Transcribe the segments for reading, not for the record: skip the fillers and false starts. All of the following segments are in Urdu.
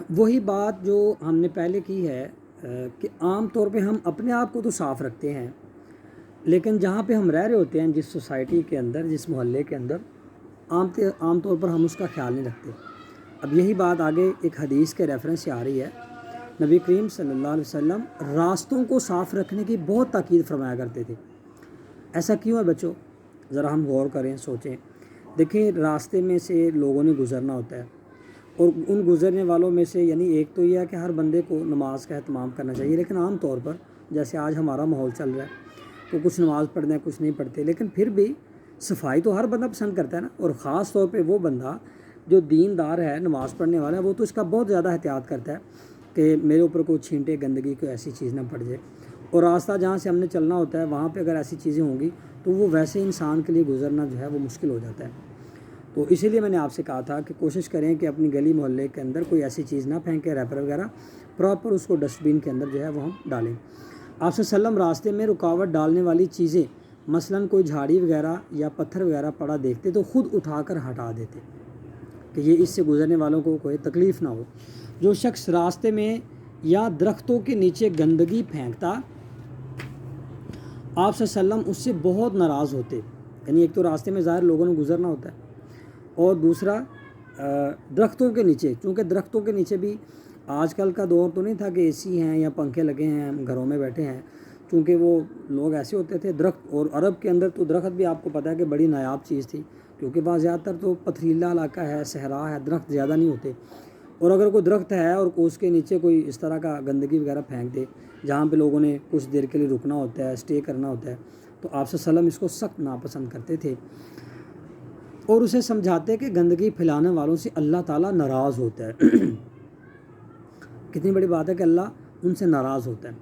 وہی بات جو ہم نے پہلے کی ہے کہ عام طور پہ ہم اپنے آپ کو تو صاف رکھتے ہیں، لیکن جہاں پہ ہم رہ رہے ہوتے ہیں، جس سوسائٹی کے اندر، جس محلے کے اندر، عام طور پر ہم اس کا خیال نہیں رکھتے۔ اب یہی بات آگے ایک حدیث کے ریفرنس سے آ رہی ہے۔ نبی کریم صلی اللہ علیہ وسلم راستوں کو صاف رکھنے کی بہت تاکید فرمایا کرتے تھے۔ ایسا کیوں ہے بچوں؟ ذرا ہم غور کریں، سوچیں۔ دیکھیں، راستے میں سے لوگوں نے گزرنا ہوتا ہے، اور ان گزرنے والوں میں سے یعنی ایک تو یہ ہے کہ ہر بندے کو نماز کا اہتمام کرنا چاہیے، لیکن عام طور پر جیسے آج ہمارا ماحول چل رہا ہے تو کچھ نماز پڑھتے ہیں، کچھ نہیں پڑھتے، لیکن پھر بھی صفائی تو ہر بندہ پسند کرتا ہے نا، اور خاص طور پہ وہ بندہ جو دیندار ہے، نماز پڑھنے والا ہے، وہ تو اس کا بہت زیادہ احتیاط کرتا ہے کہ میرے اوپر کوئی چھینٹے، گندگی، کوئی ایسی چیز نہ پڑ جائے۔ اور راستہ جہاں سے ہم نے چلنا ہوتا ہے وہاں پہ اگر ایسی چیزیں ہوں گی تو وہ ویسے انسان کے لیے گزرنا جو ہے وہ مشکل ہو جاتا ہے۔ تو اسی لیے میں نے آپ سے کہا تھا کہ کوشش کریں کہ اپنی گلی محلے کے اندر کوئی ایسی چیز نہ پھینکیں، ریپر وغیرہ، پراپر اس کو ڈسٹ بین کے اندر جو ہے وہ ہم ڈالیں۔ آپ صلی اللہ علیہ وسلم راستے میں رکاوٹ ڈالنے والی چیزیں، مثلاً کوئی جھاڑی وغیرہ یا پتھر وغیرہ پڑا دیکھتے تو خود اٹھا کر ہٹا دیتے کہ یہ اس سے گزرنے والوں کو کوئی تکلیف نہ ہو۔ جو شخص راستے میں یا درختوں کے نیچے گندگی پھینکتا، آپ صلی اللہ علیہ وسلم اس سے بہت ناراض ہوتے۔ یعنی ایک تو راستے میں ظاہر لوگوں نے گزرنا ہوتا ہے، اور دوسرا درختوں کے نیچے، چونکہ درختوں کے نیچے بھی آج کل کا دور تو نہیں تھا کہ اے سی ہیں یا پنکھے لگے ہیں، ہم گھروں میں بیٹھے ہیں، چونکہ وہ لوگ ایسے ہوتے تھے درخت، اور عرب کے اندر تو درخت بھی آپ کو پتہ ہے کہ بڑی نایاب چیز تھی، کیونکہ وہاں زیادہ تر تو پتھریلا علاقہ ہے، صحرا ہے، درخت زیادہ نہیں ہوتے، اور اگر کوئی درخت ہے اور اس کے نیچے کوئی اس طرح کا گندگی وغیرہ پھینک دے جہاں پہ لوگوں نے کچھ دیر کے لیے رکنا ہوتا ہے، اسٹے کرنا ہوتا ہے، تو آپ صلی اللہ علیہ وسلم اس کو سخت ناپسند کرتے تھے، اور اسے سمجھاتے کہ گندگی پھیلانے والوں سے اللہ تعالیٰ ناراض ہوتا ہے۔ کتنی بڑی بات ہے کہ اللہ ان سے ناراض ہوتا ہے۔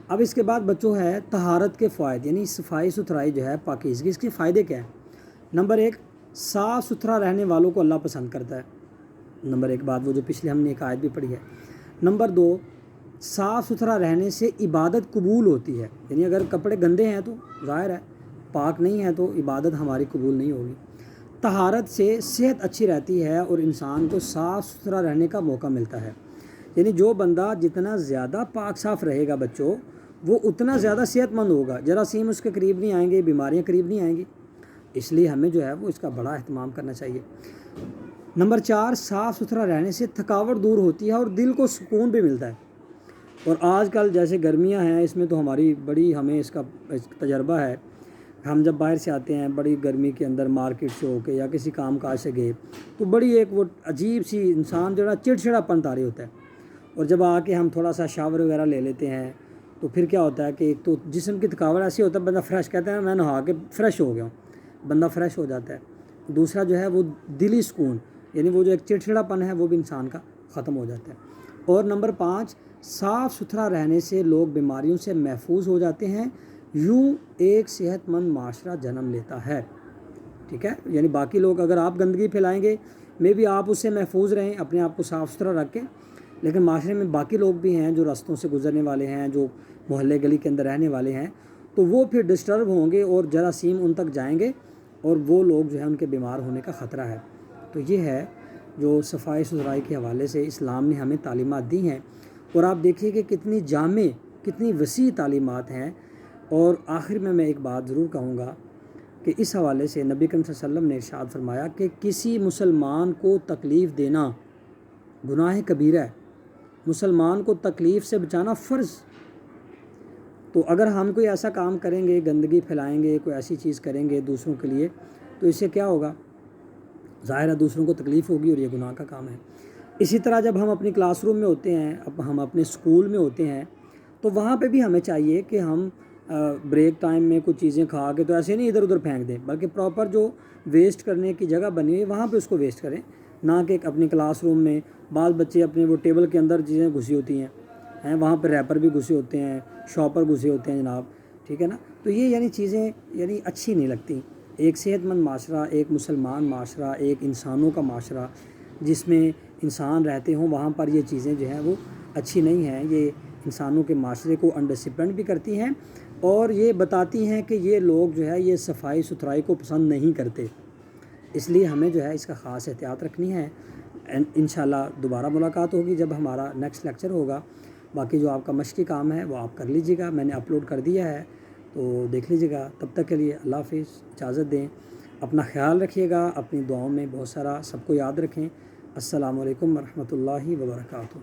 اب اس کے بعد بچوں ہے طہارت کے فوائد، یعنی صفائی ستھرائی جو ہے، پاکیزگی، اس کے فائدے کیا ہیں؟ نمبر ایک، صاف ستھرا رہنے والوں کو اللہ پسند کرتا ہے۔ نمبر ایک بات وہ جو پچھلے ہم نے ایک آیت بھی پڑھی ہے۔ نمبر دو، صاف ستھرا رہنے سے عبادت قبول ہوتی ہے، یعنی اگر کپڑے گندے ہیں تو ظاہر ہے پاک نہیں ہے تو عبادت ہماری قبول نہیں ہوگی۔ طہارت سے صحت اچھی رہتی ہے اور انسان کو صاف ستھرا رہنے کا موقع ملتا ہے، یعنی جو بندہ جتنا زیادہ پاک صاف رہے گا بچوں، وہ اتنا زیادہ صحت مند ہوگا، جراثیم اس کے قریب نہیں آئیں گے، بیماریاں قریب نہیں آئیں گی، اس لیے ہمیں جو ہے وہ اس کا بڑا اہتمام کرنا چاہیے۔ نمبر چار، صاف ستھرا رہنے سے تھکاوٹ دور ہوتی ہے اور دل کو سکون بھی ملتا ہے، اور آج کل جیسے گرمیاں ہیں، اس میں تو ہماری بڑی ہمیں اس کا تجربہ ہے، ہم جب باہر سے آتے ہیں بڑی گرمی کے اندر مارکیٹ سے ہو کے یا کسی کام کاج سے گئے تو بڑی ایک وہ عجیب سی انسان جو ہے چڑچڑا پن طاری ہوتا ہے، اور جب آ کے ہم تھوڑا سا شاور وغیرہ لے لیتے ہیں تو پھر کیا ہوتا ہے کہ ایک تو جسم کی تھکاوٹ ایسی ہوتا ہے، بندہ فریش، کہتے ہیں میں نہا کے فریش ہو گیا ہوں، بندہ فریش ہو جاتا ہے۔ دوسرا جو ہے وہ دلی سکون، یعنی وہ جو ایک چڑچڑا پن ہے وہ بھی انسان کا ختم ہو جاتا ہے۔ اور نمبر پانچ، صاف ستھرا رہنے سے لوگ بیماریوں سے محفوظ ہو جاتے ہیں، یوں ایک صحت مند معاشرہ جنم لیتا ہے۔ ٹھیک ہے، یعنی باقی لوگ اگر آپ گندگی پھیلائیں گے، میں بھی آپ اس سے محفوظ رہیں اپنے آپ کو صاف ستھرا رکھ کے، لیکن معاشرے میں باقی لوگ بھی ہیں جو رستوں سے گزرنے والے ہیں، جو محلے گلی کے اندر رہنے والے ہیں، تو وہ پھر ڈسٹرب ہوں گے اور جراثیم ان تک جائیں گے، اور وہ لوگ جو ہے ان کے بیمار ہونے کا خطرہ ہے۔ تو یہ ہے جو صفائی ستھرائی کے حوالے سے اسلام نے ہمیں تعلیمات دی ہیں، اور آپ دیکھیے کہ کتنی جامع، کتنی وسیع تعلیمات ہیں۔ اور آخر میں ایک بات ضرور کہوں گا کہ اس حوالے سے نبی کریم صلی اللہ علیہ وسلم نے ارشاد فرمایا کہ کسی مسلمان کو تکلیف دینا گناہ کبیرہ ہے، مسلمان کو تکلیف سے بچانا فرض۔ تو اگر ہم کوئی ایسا کام کریں گے، گندگی پھیلائیں گے، کوئی ایسی چیز کریں گے دوسروں کے لیے، تو اس سے کیا ہوگا؟ ظاہر ہے دوسروں کو تکلیف ہوگی اور یہ گناہ کا کام ہے۔ اسی طرح جب ہم اپنی کلاس روم میں ہوتے ہیں، اب ہم اپنے اسکول میں ہوتے ہیں، تو وہاں پہ بھی ہمیں چاہیے کہ ہم بریک ٹائم میں کچھ چیزیں کھا کے تو ایسے نہیں ادھر ادھر پھینک دیں، بلکہ پراپر جو ویسٹ کرنے کی جگہ بنی ہوئی وہاں پہ اس کو ویسٹ کریں، نہ کہ اپنی کلاس روم میں بعض بچے اپنے وہ ٹیبل کے اندر چیزیں گھسی ہوتی ہیں، وہاں پہ ریپر بھی گھسے ہوتے ہیں، شاپر گھسے ہوتے ہیں جناب، ٹھیک ہے نا، تو یہ یعنی چیزیں یعنی اچھی نہیں لگتی۔ ایک صحت مند معاشرہ، ایک مسلمان معاشرہ، ایک انسانوں کا معاشرہ جس میں انسان رہتے ہوں، وہاں پر یہ چیزیں جو ہیں وہ اچھی نہیں ہیں، یہ انسانوں کے معاشرے کو انڈسپلنڈ بھی کرتی ہیں، اور یہ بتاتی ہیں کہ یہ لوگ جو ہے یہ صفائی ستھرائی کو پسند نہیں کرتے، اس لیے ہمیں جو ہے اس کا خاص احتیاط رکھنی ہے۔ انشاءاللہ دوبارہ ملاقات ہوگی جب ہمارا نیکسٹ لیکچر ہوگا. باقی جو آپ کا مشقی کام ہے وہ آپ کر لیجیے گا, میں نے اپلوڈ کر دیا ہے تو دیکھ لیجیے گا. تب تک کے لیے اللہ حافظ, اجازت دیں. اپنا خیال رکھیے گا, اپنی دعاؤں میں بہت سارا سب کو یاد رکھیں. السلام علیکم ورحمۃ اللہ وبرکاتہ.